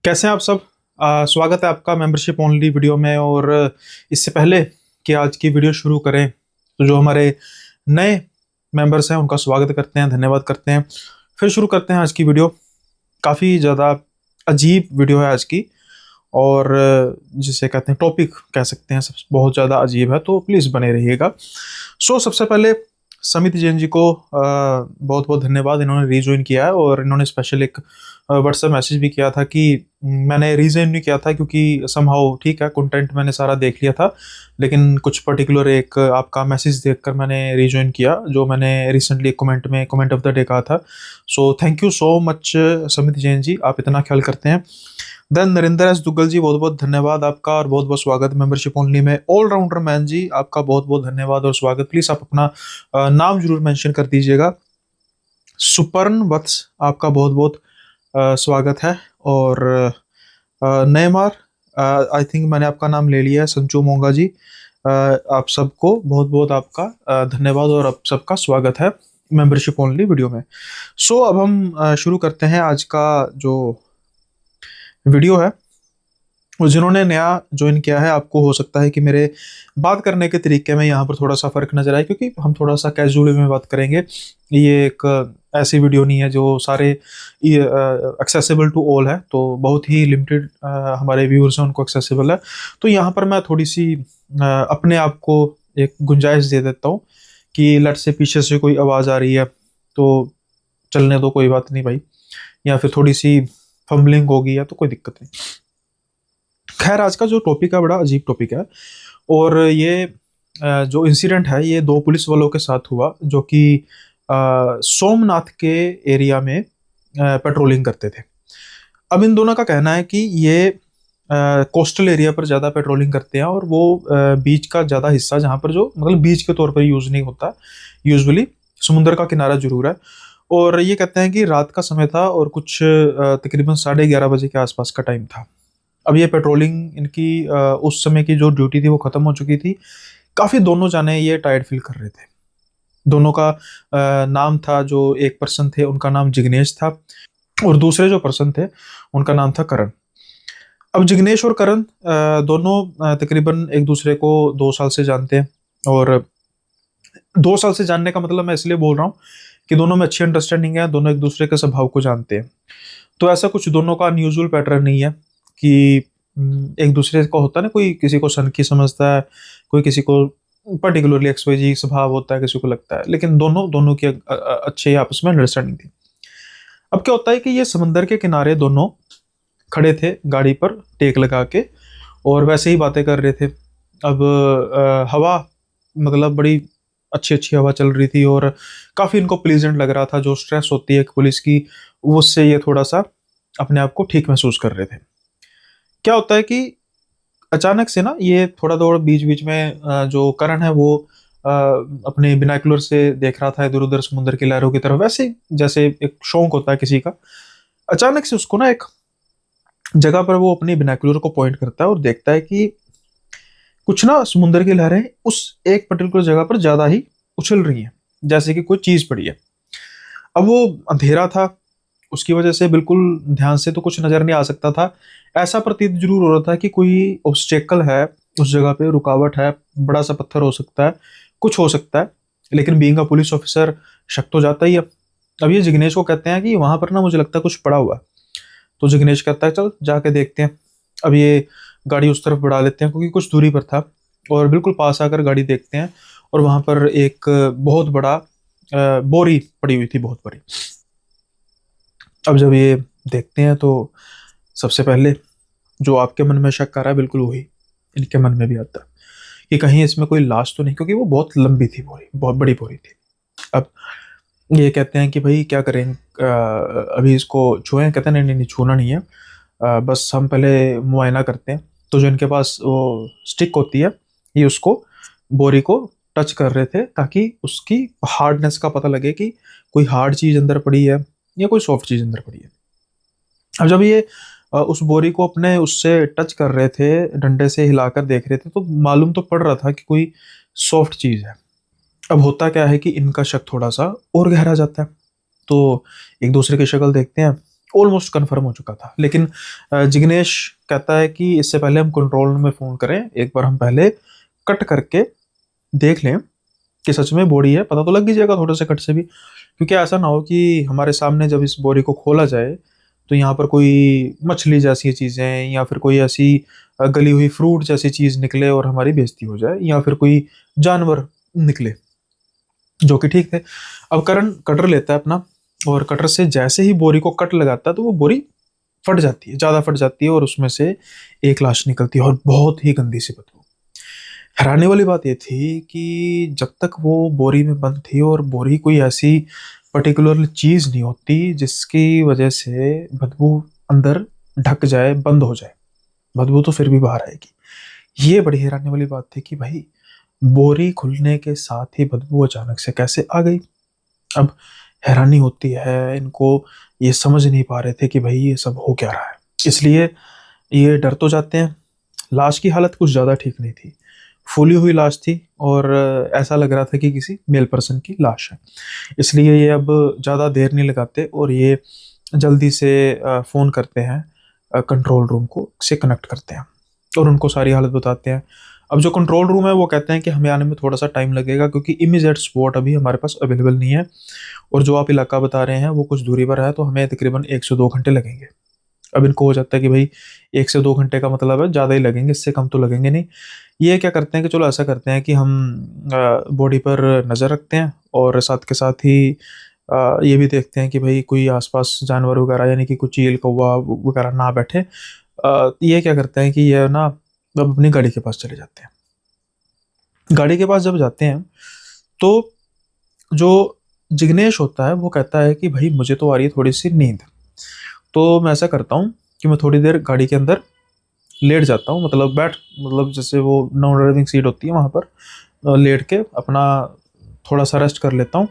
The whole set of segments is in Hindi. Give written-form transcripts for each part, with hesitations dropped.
कैसे हैं आप सब। स्वागत है आपका मेंबरशिप ओनली वीडियो में। और इससे पहले कि आज की वीडियो शुरू करें तो जो हमारे नए मेंबर्स हैं उनका स्वागत करते हैं, धन्यवाद करते हैं। फिर शुरू करते हैं आज की वीडियो। काफ़ी ज़्यादा अजीब वीडियो है आज की। और जिसे कहते हैं टॉपिक कह सकते हैं, सब बहुत ज़्यादा अजीब है, तो प्लीज़ बने रहिएगा। सबसे पहले समित जैन जी को बहुत बहुत धन्यवाद, इन्होंने रीजॉइन किया है। और इन्होंने स्पेशल एक व्हाट्सएप मैसेज भी किया था कि मैंने रीजॉइन नहीं किया था क्योंकि समहाउ ठीक है, कंटेंट मैंने सारा देख लिया था, लेकिन कुछ पर्टिकुलर एक आपका मैसेज देखकर मैंने रीजॉइन किया, जो मैंने रिसेंटली कमेंट में कमेंट ऑफ द डे कहा था। So thank you so much Samit Jain ji, आप इतना ख्याल करते हैं। देन नरेंद्र एस दुग्गल जी, बहुत बहुत धन्यवाद आपका और बहुत बहुत स्वागत मेंबरशिप ओनली में। ऑलराउंडर मैन जी, आपका बहुत बहुत धन्यवाद और स्वागत। प्लीज आप अपना नाम जरूर मेंशन कर दीजिएगा। सुपर्ण वत्स, आपका बहुत बहुत स्वागत है। और नेमार, आई थिंक मैंने आपका नाम ले लिया है। संचू मोंगा जी, आप सबको बहुत बहुत आपका धन्यवाद और आप सबका स्वागत है मेंबरशिप ओनली वीडियो में। अब हम शुरू करते हैं आज का जो वीडियो है। और जिन्होंने नया ज्वाइन किया है, आपको हो सकता है कि मेरे बात करने के तरीके में यहाँ पर थोड़ा सा फ़र्क नज़र आए, क्योंकि हम थोड़ा सा कैजुअल में बात करेंगे। ये एक ऐसी वीडियो नहीं है जो सारे एक्सेसिबल टू ऑल है, तो बहुत ही लिमिटेड हमारे व्यूअर्स हैं उनको एक्सेसिबल है। तो यहाँ पर मैं थोड़ी सी अपने आप को एक गुंजाइश दे देता हूँ कि लट से पीछे से कोई आवाज़ आ रही है तो चलने दो, कोई बात नहीं भाई। या फिर थोड़ी सी फम्बलिंग होगी या तो कोई दिक्कत नहीं। खैर, आज का जो टॉपिक है बड़ा अजीब टॉपिक है। और ये जो इंसिडेंट है ये दो पुलिस वालों के साथ हुआ, जो कि सोमनाथ के एरिया में पेट्रोलिंग करते थे। अब इन दोनों का कहना है कि ये कोस्टल एरिया पर ज़्यादा पेट्रोलिंग करते हैं, और वो बीच का ज़्यादा हिस्सा, जहाँ पर जो मतलब बीच के तौर पर यूज़ नहीं होता, यूजुअली समुंदर का किनारा जरूर है। और ये कहते हैं कि रात का समय था और कुछ तकरीबन 11:30 बजे के आसपास का टाइम था। अब ये पेट्रोलिंग इनकी उस समय की जो ड्यूटी थी वो ख़त्म हो चुकी थी। काफ़ी दोनों जाने ये टायर्ड फील कर रहे थे। दोनों का नाम था, जो एक पर्सन थे उनका नाम जिग्नेश था, और दूसरे जो पर्सन थे उनका नाम था करण। अब जिग्नेश और करण दोनों तकरीबन एक दूसरे को 2 साल से जानते हैं। और 2 साल से जानने का मतलब मैं इसलिए बोल रहा हूँ कि दोनों में अच्छी अंडरस्टैंडिंग है, दोनों एक दूसरे के स्वभाव को जानते हैं। तो ऐसा कुछ दोनों का अनयूजुअल पैटर्न नहीं है कि एक दूसरे को होता है ना, कोई किसी को सनकी समझता है, कोई किसी को पर्टिकुलरली एक्सवाईजी स्वभाव होता है, किसी को लगता है। लेकिन दोनों दोनों की अच्छे आपस में अंडरस्टैंडिंग थी। अब क्या होता है कि ये समंदर के किनारे दोनों खड़े थे गाड़ी पर टेक लगा के, और वैसे ही बातें कर रहे थे। अब हवा मतलब बड़ी अच्छी अच्छी हवा चल रही थी और काफ़ी इनको प्लीजेंट लग रहा था। जो स्ट्रेस होती है पुलिस की, उससे ये थोड़ा सा अपने आप को ठीक महसूस कर रहे थे। क्या होता है कि अचानक से ना ये थोड़ा दौड़ बीच बीच में जो करण है वो अपने बिनाकुलर से देख रहा था इधर उधर समुद्र की लहरों की तरफ, वैसे ही जैसे एक शौक होता है किसी का। अचानक से उसको ना एक जगह पर वो अपनी बिनाकुलर को पॉइंट करता है और देखता है कि कुछ ना समुद्र की लहरें उस एक पर्टिकुलर जगह पर ज्यादा ही उछल रही हैं, जैसे कि कोई चीज पड़ी है। अब वो अंधेरा था, उसकी वजह से बिल्कुल ध्यान से तो कुछ नजर नहीं आ सकता था। ऐसा प्रतीत जरूर हो रहा था कि कोई ऑब्स्टेकल है उस जगह पे, रुकावट है, बड़ा सा पत्थर हो सकता है, कुछ हो सकता है। लेकिन बीइंग अ पुलिस ऑफिसर शक तो जाता ही है। अब ये जिग्नेश को कहते हैं कि वहां पर ना मुझे लगता है कुछ पड़ा हुआ है। तो जिग्नेश कहता है चल जाके देखते हैं। अब ये गाड़ी उस तरफ बढ़ा लेते हैं क्योंकि कुछ दूरी पर था, और बिल्कुल पास आकर गाड़ी देखते हैं। और वहां पर एक बहुत बड़ा बोरी पड़ी हुई थी, बहुत बड़ी। अब जब ये देखते हैं तो सबसे पहले जो आपके मन में शक आ रहा है, बिल्कुल वही इनके मन में भी आता है कि कहीं इसमें कोई लाश तो नहीं, क्योंकि वो बहुत लंबी थी बोरी, बहुत बड़ी बोरी थी। अब ये कहते हैं कि भाई क्या करें, अभी इसको छुएं? कहते हैं नहीं नहीं नहीं, छूना नहीं है, बस हम पहले मुआयना करते हैं। तो जो इनके पास वो स्टिक होती है, ये उसको बोरी को टच कर रहे थे ताकि उसकी हार्डनेस का पता लगे कि कोई हार्ड चीज़ अंदर पड़ी है या कोई सॉफ्ट चीज़ अंदर पड़ी है। अब जब ये उस बोरी को अपने उससे टच कर रहे थे, डंडे से हिलाकर देख रहे थे, तो मालूम तो पड़ रहा था कि कोई सॉफ्ट चीज़ है। अब होता क्या है कि इनका शक थोड़ा सा और गहरा जाता है। तो एक दूसरे की शक्ल देखते हैं ऑलमोस्ट कंफर्म हो चुका था। लेकिन जिग्नेश कहता है कि इससे पहले हम कंट्रोल रूम में फ़ोन करें, एक बार हम पहले कट करके देख लें कि सच में बॉडी है। पता तो लग ही जाएगा थोड़े से कट से भी, क्योंकि ऐसा ना हो कि हमारे सामने जब इस बॉडी को खोला जाए तो यहाँ पर कोई मछली जैसी चीज़ें या फिर कोई ऐसी गली हुई फ्रूट जैसी चीज़ निकले और हमारी बेइज्जती हो जाए, या फिर कोई जानवर निकले, जो कि ठीक थे। अब करण कटर लेता है अपना, और कटर से जैसे ही बोरी को कट लगाता है तो वो बोरी फट जाती है, ज़्यादा फट जाती है, और उसमें से एक लाश निकलती है, और बहुत ही गंदी सी बदबू। हैरानी वाली बात ये थी कि जब तक वो बोरी में बंद थी, और बोरी कोई ऐसी पर्टिकुलर चीज़ नहीं होती जिसकी वजह से बदबू अंदर ढक जाए, बंद हो जाए, बदबू तो फिर भी बाहर आएगी। ये बड़ी हैरानी वाली बात थी कि भाई बोरी खुलने के साथ ही बदबू अचानक से कैसे आ गई। अब हैरानी होती है इनको, ये समझ नहीं पा रहे थे कि भाई ये सब हो क्या रहा है, इसलिए ये डर तो जाते हैं। लाश की हालत कुछ ज़्यादा ठीक नहीं थी, फूली हुई लाश थी, और ऐसा लग रहा था कि किसी मेल पर्सन की लाश है। इसलिए ये अब ज़्यादा देर नहीं लगाते और ये जल्दी से फ़ोन करते हैं, कंट्रोल रूम को से कनेक्ट करते हैं और उनको सारी हालत बताते हैं। अब जो कंट्रोल रूम है वो कहते हैं कि हमें आने में थोड़ा सा टाइम लगेगा, क्योंकि इमीडिएट स्पॉट अभी हमारे पास अवेलेबल नहीं है, और जो आप इलाका बता रहे हैं वो कुछ दूरी पर है, तो हमें तकरीबन 1 से 2 घंटे लगेंगे। अब इनको हो जाता है कि भाई 1 से 2 घंटे का मतलब है ज़्यादा ही लगेंगे, इससे कम तो लगेंगे नहीं। ये क्या करते हैं कि चलो ऐसा करते हैं कि हम बॉडी पर नज़र रखते हैं, और साथ के साथ ही ये भी देखते हैं कि भाई कोई आसपास जानवर वगैरह, यानी कि कुछ चील कौवा वगैरह ना बैठे। ये क्या करते हैं कि ये ना अब अपनी गाड़ी के पास चले जाते हैं। गाड़ी के पास जब जाते हैं तो जो जिग्नेश होता है वो कहता है कि भाई मुझे तो आ रही है थोड़ी सी नींद, तो मैं ऐसा करता हूँ कि मैं थोड़ी देर गाड़ी के अंदर लेट जाता हूँ, मतलब मतलब जैसे वो नॉन ड्राइविंग सीट होती है वहाँ पर लेट के अपना थोड़ा सा रेस्ट कर लेता हूँ।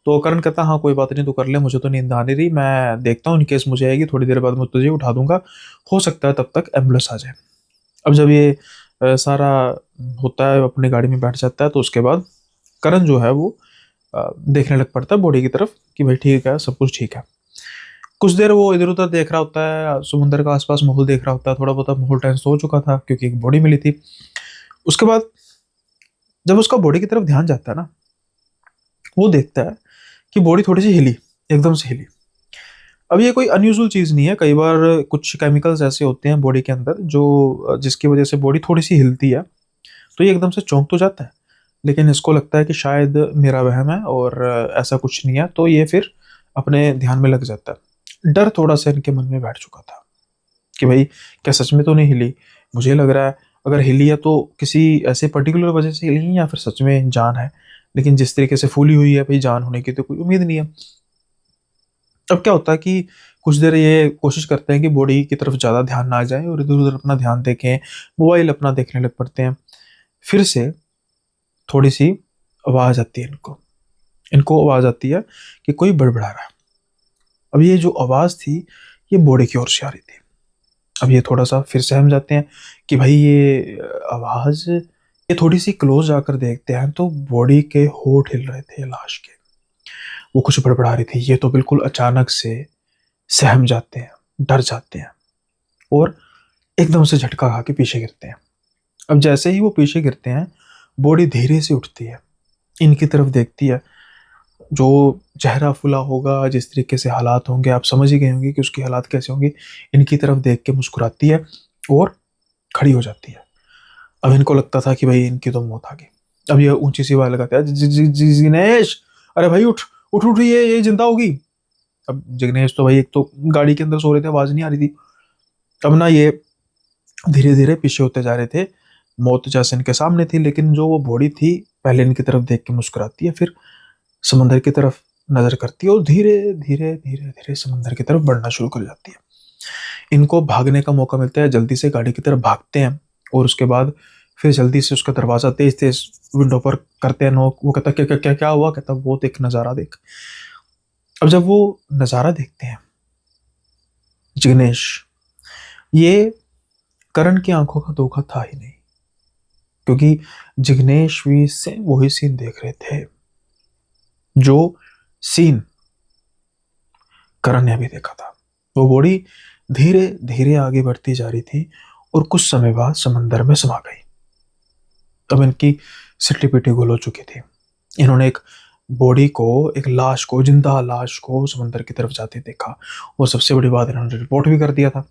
तो करण कहता है हाँ कोई बात नहीं, तू कर ले, मुझे तो नींद आ नहीं रही, मैं देखता हूँ, इनकेस मुझे आएगी थोड़ी देर बाद मैं तुझे उठा दूंगा, हो सकता है तब तक एम्बुलेंस आ जाए। अब जब ये सारा होता है, अपनी गाड़ी में बैठ जाता है, तो उसके बाद करण जो है वो देखने लग पड़ता है बॉडी की तरफ कि भाई ठीक है, सब कुछ ठीक है। कुछ देर वो इधर उधर देख रहा होता है, समुंदर का आसपास माहौल देख रहा होता है, थोड़ा बहुत माहौल टेंस हो चुका था क्योंकि एक बॉडी मिली थी। उसके बाद जब उसका बॉडी की तरफ ध्यान जाता है ना, वो देखता है कि बॉडी थोड़ी सी हिली, एकदम से हिली। अब ये कोई अनयूजुअल चीज़ नहीं है, कई बार कुछ केमिकल्स ऐसे होते हैं बॉडी के अंदर जो जिसकी वजह से बॉडी थोड़ी सी हिलती है, तो ये एकदम से चौंक तो जाता है, लेकिन इसको लगता है कि शायद मेरा वहम है और ऐसा कुछ नहीं है, तो ये फिर अपने ध्यान में लग जाता है। डर थोड़ा सा इनके मन में बैठ चुका था कि भाई क्या सच में तो नहीं हिली, मुझे लग रहा है अगर हिली है तो किसी ऐसे पर्टिकुलर वजह से हिली है, या फिर सच में जान है, लेकिन जिस तरीके से फूली हुई है भाई जान होने की तो कोई उम्मीद नहीं है। अब क्या होता है कि कुछ देर ये कोशिश करते हैं कि बॉडी की तरफ ज़्यादा ध्यान ना जाए और इधर उधर अपना ध्यान देखें, मोबाइल अपना देखने लग पड़ते हैं। फिर से थोड़ी सी आवाज़ आती है इनको, आवाज़ आती है कि कोई बड़बड़ा रहा है। अब ये जो आवाज़ थी ये बॉडी की ओर से आ रही थी। अब ये थोड़ा सा फिर सहम जाते हैं कि भाई ये आवाज़, ये थोड़ी सी क्लोज जाकर देखते हैं तो बॉडी के होंठ हिल रहे थे लाश के, वो कुछ बड़बड़ा रही थी। ये तो बिल्कुल अचानक से सहम जाते हैं, डर जाते हैं, और एकदम से झटका खा के पीछे गिरते हैं। अब जैसे ही वो पीछे गिरते हैं, बॉडी धीरे से उठती है, इनकी तरफ देखती है। जो चेहरा फुला होगा, जिस तरीके से हालात होंगे आप समझ ही गए होंगे कि उसकी हालात कैसे होंगी। इनकी तरफ देख के मुस्कुराती है और खड़ी हो जाती है। अब इनको लगता था कि भाई इनकी तो मौत आ गई। अब ये ऊंची सी आवाज लगाता है, जिग्नेश, अरे भाई उठ उठ उठ, ये जिंदा होगी। अब जिग्नेश तो भाई एक तो गाड़ी के अंदर सो रहे थे, आवाज नहीं आ रही थी। अब ना ये धीरे धीरे पीछे होते जा रहे थे, मौत जैसे इनके सामने थी, लेकिन जो वो बॉडी थी पहले इनकी तरफ देख के मुस्कुराती है, फिर समंदर की तरफ नजर करती है और धीरे धीरे धीरे धीरे समंदर की तरफ बढ़ना शुरू कर जाती है। इनको भागने का मौका मिलता है, जल्दी से गाड़ी की तरफ भागते हैं, और उसके बाद फिर जल्दी से उसका दरवाजा तेज तेज विंडो पर करते हैं नॉक। वो कहता क्या क्या क्या क्या हुआ, कहता वो देख नज़ारा देख। अब जब वो नज़ारा देखते हैं जिग्नेश, ये करण की आंखों का धोखा था ही नहीं, क्योंकि जिग्नेश भी से वही सीन देख रहे थे जो सीन करण ने भी देखा था। वो बॉडी धीरे धीरे आगे बढ़ती जा रही थी और कुछ समय बाद समंदर में समा गई। तब इनकी सिट्टी पिट्टी गुल हो चुकी थी। इन्होंने एक बॉडी को, एक लाश को, जिंदा लाश को समंदर की तरफ जाते देखा और सबसे बड़ी बात, इन्होंने रिपोर्ट भी कर दिया था।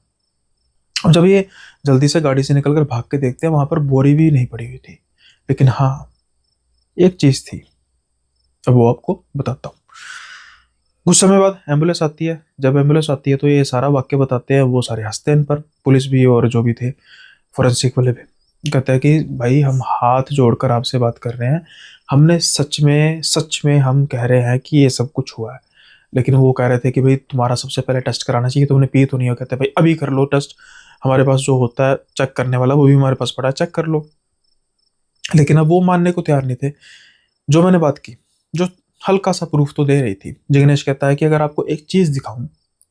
और जब ये जल्दी से गाड़ी से निकलकर भाग के देखते हैं, वहां पर बोरी भी नहीं पड़ी हुई थी। लेकिन हाँ, एक चीज थी, अब वो आपको बताता हूँ। कुछ समय बाद एम्बुलेंस आती है। जब एम्बुलेंस आती है तो ये सारा वाक्य बताते हैं। वो सारे हंसते हैं इन पर, पुलिस भी और जो भी थे फोरेंसिक वाले भी। कहते हैं कि भाई, हम हाथ जोड़कर आपसे बात कर रहे हैं, हमने सच में हम कह रहे हैं कि ये सब कुछ हुआ है। लेकिन वो कह रहे थे कि भाई, तुम्हारा सबसे पहले टेस्ट कराना चाहिए, तुमने पी तो नहीं हो। कहते हैं भाई, अभी कर लो टेस्ट, हमारे पास जो होता है चेक करने वाला वो भी हमारे पास पड़ा है, चेक कर लो। लेकिन अब वो मानने को तैयार नहीं थे। जो मैंने बात की, जो हल्का सा प्रूफ तो दे रही थी। जिग्नेश कहता है कि अगर आपको एक चीज दिखाऊं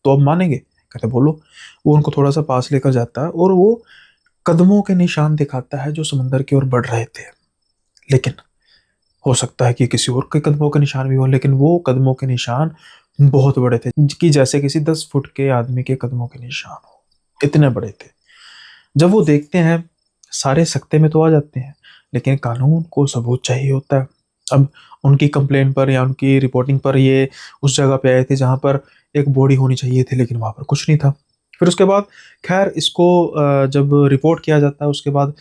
तो आप मानेंगे। कहते बोलो। वो उनको थोड़ा सा पास लेकर जाता है और वो कदमों के निशान दिखाता है जो समंदर की ओर बढ़ रहे थे। लेकिन हो सकता है कि किसी और के कदमों के निशान भी हो, लेकिन वो कदमों के निशान बहुत बड़े थे, कि जैसे किसी 10 फुट के आदमी के कदमों के निशान हो, इतने बड़े थे। जब वो देखते हैं, सारे सकते में तो आ जाते हैं, लेकिन कानून को सबूत चाहिए होता है। अब उनकी कंप्लेन पर या उनकी रिपोर्टिंग पर ये उस जगह पे आए थे जहां पर एक बॉडी होनी चाहिए थी, लेकिन वहां पर कुछ नहीं था। फिर उसके बाद खैर इसको जब रिपोर्ट किया जाता है, उसके बाद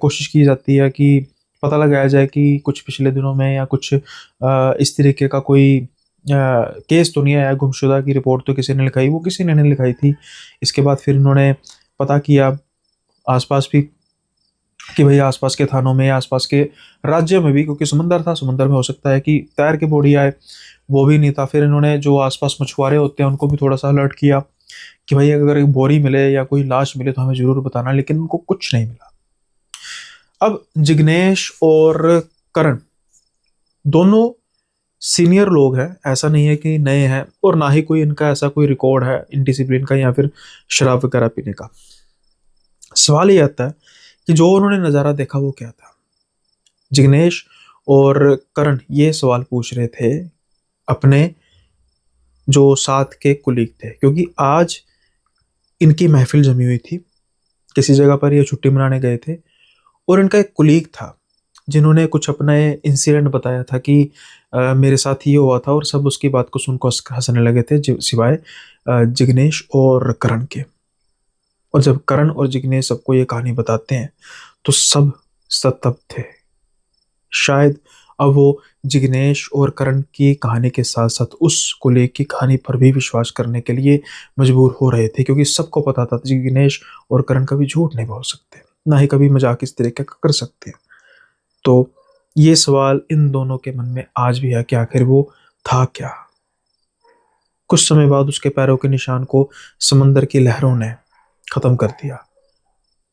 कोशिश की जाती है कि पता लगाया जाए कि कुछ पिछले दिनों में या कुछ इस तरीके का कोई केस तो नहीं आया गुमशुदा की। रिपोर्ट तो किसी ने लिखाई, वो किसी ने नहीं लिखाई थी। इसके बाद फिर इन्होंने पता किया आसपास भी कि भाई आसपास के थानों में, आसपास के राज्य में भी, क्योंकि समंदर था, समंदर में हो सकता है कि तैर के बॉडी आए, वो भी नहीं था। फिर इन्होंने जो आसपास मछुआरे होते हैं उनको भी थोड़ा सा अलर्ट किया कि भाई अगर एक बोरी मिले या कोई लाश मिले तो हमें जरूर बताना, लेकिन उनको कुछ नहीं मिला। अब जिग्नेश और करण दोनों सीनियर लोग हैं, ऐसा नहीं है कि नए हैं, और ना ही कोई इनका ऐसा कोई रिकॉर्ड है इनडिसिप्लिन का या फिर शराब वगैरह पीने का। सवाल ये आता है कि जो उन्होंने नज़ारा देखा वो क्या था। जिग्नेश और करण ये सवाल पूछ रहे थे अपने जो साथ के कुलीग थे, क्योंकि आज इनकी महफिल जमी हुई थी। किसी जगह पर ये छुट्टी मनाने गए थे और इनका एक कुलीग था जिन्होंने कुछ अपना इंसिडेंट बताया था कि मेरे साथ ये हुआ था, और सब उसकी बात को सुनकर हंसने लगे थे, सिवाय जिग्नेश और करण के। और जब करण और जिग्नेश सबको ये कहानी बताते हैं तो सब स्तब्ध थे। शायद अब वो जिग्नेश और करण की कहानी के साथ साथ उस कुलीग की कहानी पर भी विश्वास करने के लिए मजबूर हो रहे थे, क्योंकि सबको पता था जिग्नेश और करण कभी झूठ नहीं बोल सकते, ना ही कभी मजाक इस तरीके का कर सकते हैं। तो ये सवाल इन दोनों के मन में आज भी है कि आखिर वो था क्या। कुछ समय बाद उसके पैरों के निशान को समंदर की लहरों ने खत्म कर दिया,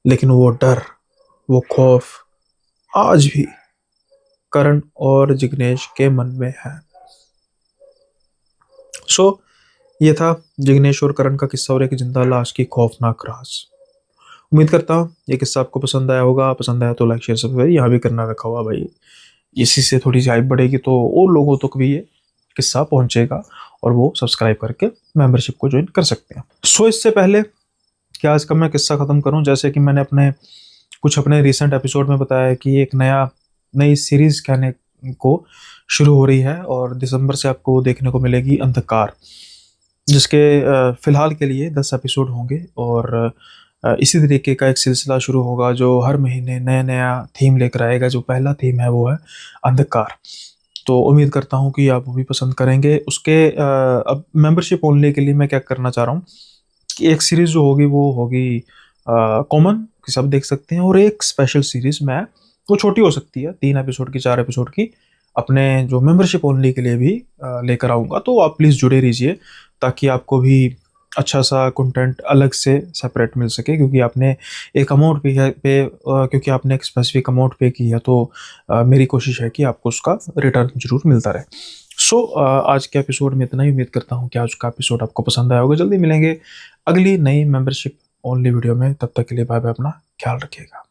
लेकिन वो डर, वो खौफ आज भी करण और जिग्नेश के मन में है। ये था जिग्नेश और करण का किस्सा और एक जिंदा लाश की खौफनाक राज। उम्मीद करता हूँ ये किस्सा आपको पसंद आया होगा। पसंद आया तो लाइक शेयर सब्सक्राइब यहाँ भी करना रखा हुआ भाई। इसी से थोड़ी सी हाइप बढ़ेगी तो और लोगों तक भी ये किस्सा पहुंचेगा और वो सब्सक्राइब करके मेंबरशिप को ज्वाइन कर सकते हैं। इससे पहले कि आज का मैं किस्सा खत्म करूं, जैसे कि मैंने अपने रिसेंट एपिसोड में बताया कि एक नई सीरीज कहने को शुरू हो रही है और दिसंबर से आपको देखने को मिलेगी अंधकार, जिसके फिलहाल के लिए 10 एपिसोड होंगे और इसी तरीके का एक सिलसिला शुरू होगा जो हर महीने नया नया थीम लेकर आएगा। जो पहला थीम है वो है अंधकार। तो उम्मीद करता हूँ कि आप वो भी पसंद करेंगे। उसके अब मेंबरशिप ओनली के लिए मैं क्या करना चाह रहा हूँ कि एक सीरीज जो होगी वो होगी कॉमन, कि सब देख सकते हैं, और एक स्पेशल सीरीज मैं, वो छोटी हो सकती है, 3 एपिसोड की, 4 एपिसोड की, अपने जो मेंबरशिप ओनली के लिए भी लेकर आऊँगा। तो आप प्लीज़ जुड़े रहिए ताकि आपको भी अच्छा सा कंटेंट अलग से सेपरेट मिल सके, क्योंकि आपने एक अमाउंट क्योंकि आपने एक स्पेसिफिक अमाउंट पे की है, तो मेरी कोशिश है कि आपको उसका रिटर्न जरूर मिलता रहे। आज के एपिसोड में इतना ही। उम्मीद करता हूँ कि आज का एपिसोड आपको पसंद आया होगा। जल्दी मिलेंगे अगली नई मेंबरशिप ओनली वीडियो में। तब तक के लिए बाय बाय, अपना ख्याल रखिएगा।